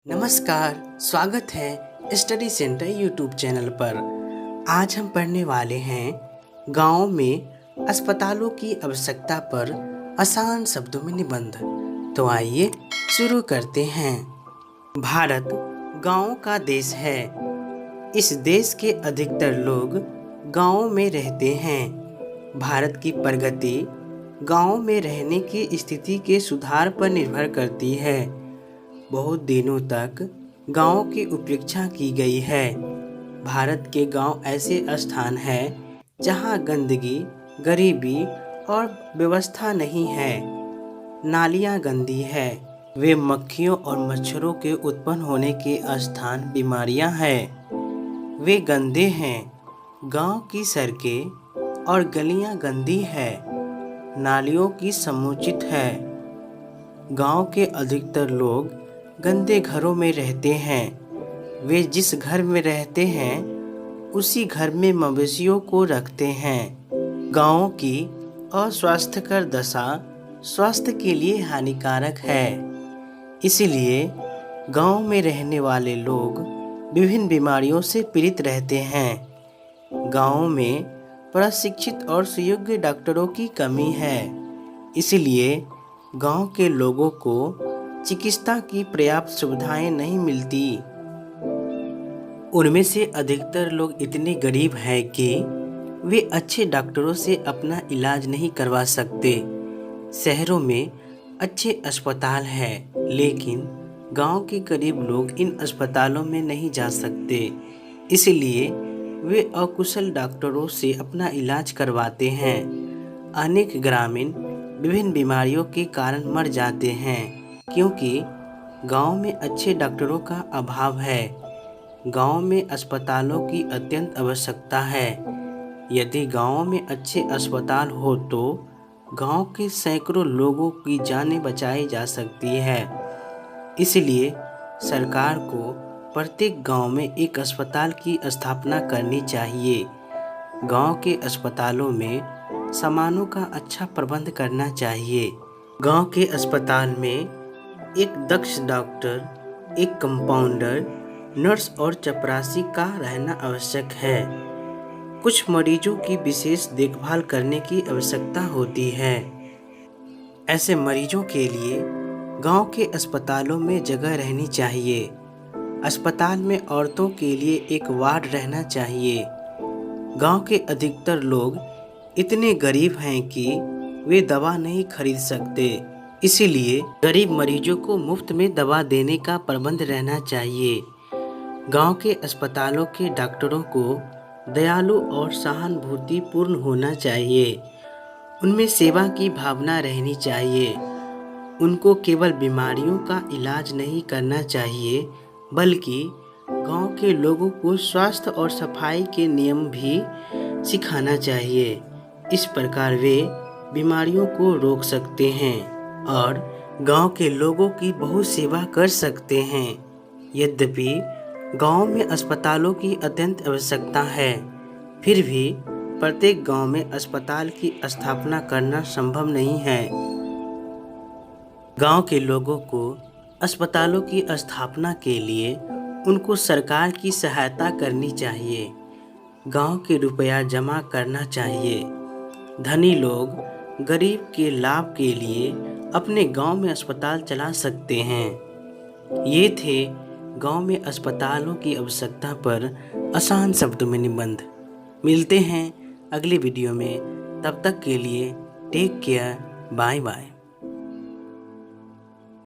नमस्कार, स्वागत है स्टडी सेंटर यूट्यूब चैनल पर। आज हम पढ़ने वाले हैं गाँव में अस्पतालों की आवश्यकता पर आसान शब्दों में निबंध। तो आइए शुरू करते हैं। भारत गाँव का देश है। इस देश के अधिकतर लोग गाँव में रहते हैं। भारत की प्रगति गाँव में रहने की स्थिति के सुधार पर निर्भर करती है। बहुत दिनों तक गाँव की उपेक्षा की गई है। भारत के गांव ऐसे स्थान हैं जहां गंदगी, गरीबी और व्यवस्था नहीं है। नालियां गंदी है। वे मक्खियों और मच्छरों के उत्पन्न होने के स्थान बीमारियां हैं। वे गंदे हैं। गांव की सड़कें और गलियां गंदी है। नालियों की समुचित है। गांव के अधिकतर लोग गंदे घरों में रहते हैं। वे जिस घर में रहते हैं उसी घर में मवेशियों को रखते हैं। गाँव की अस्वास्थ्यकर दशा स्वास्थ्य के लिए हानिकारक है। इसलिए गाँव में रहने वाले लोग विभिन्न बीमारियों से पीड़ित रहते हैं। गाँव में प्रशिक्षित और सुयोग्य डॉक्टरों की कमी है। इसलिए गाँव के लोगों को चिकित्सा की पर्याप्त सुविधाएं नहीं मिलती। उनमें से अधिकतर लोग इतने गरीब हैं कि वे अच्छे डॉक्टरों से अपना इलाज नहीं करवा सकते। शहरों में अच्छे अस्पताल हैं, लेकिन गांव के गरीब लोग इन अस्पतालों में नहीं जा सकते। इसलिए वे अकुशल डॉक्टरों से अपना इलाज करवाते हैं। अनेक ग्रामीण विभिन्न बीमारियों के कारण मर जाते हैं, क्योंकि गांव में अच्छे डॉक्टरों का अभाव है। गांव में अस्पतालों की अत्यंत आवश्यकता है। यदि गांव में अच्छे अस्पताल हो तो गांव के सैकड़ों लोगों की जानें बचाई जा सकती है। इसलिए सरकार को प्रत्येक गांव में एक अस्पताल की स्थापना करनी चाहिए। गांव के अस्पतालों में सामानों का अच्छा प्रबंध करना चाहिए। गांव के अस्पताल में एक दक्ष डॉक्टर, एक कंपाउंडर, नर्स और चपरासी का रहना आवश्यक है। कुछ मरीजों की विशेष देखभाल करने की आवश्यकता होती है। ऐसे मरीजों के लिए गांव के अस्पतालों में जगह रहनी चाहिए। अस्पताल में औरतों के लिए एक वार्ड रहना चाहिए। गांव के अधिकतर लोग इतने गरीब हैं कि वे दवा नहीं खरीद सकते। इसीलिए गरीब मरीजों को मुफ्त में दवा देने का प्रबंध रहना चाहिए। गांव के अस्पतालों के डॉक्टरों को दयालु और सहानुभूतिपूर्ण होना चाहिए। उनमें सेवा की भावना रहनी चाहिए। उनको केवल बीमारियों का इलाज नहीं करना चाहिए, बल्कि गांव के लोगों को स्वास्थ्य और सफाई के नियम भी सिखाना चाहिए। इस प्रकार वे बीमारियों को रोक सकते हैं और गांव के लोगों की बहुत सेवा कर सकते हैं। यद्यपि गांव में अस्पतालों की अत्यंत आवश्यकता है, फिर भी प्रत्येक गांव में अस्पताल की स्थापना करना संभव नहीं है। गांव के लोगों को अस्पतालों की स्थापना के लिए उनको सरकार की सहायता करनी चाहिए। गांव के रुपया जमा करना चाहिए। धनी लोग गरीब के लाभ के लिए अपने गांव में अस्पताल चला सकते हैं। ये थे गांव में अस्पतालों की आवश्यकता पर आसान शब्दों में निबंध। मिलते हैं अगली वीडियो में। तब तक के लिए टेक केयर, बाय बाय।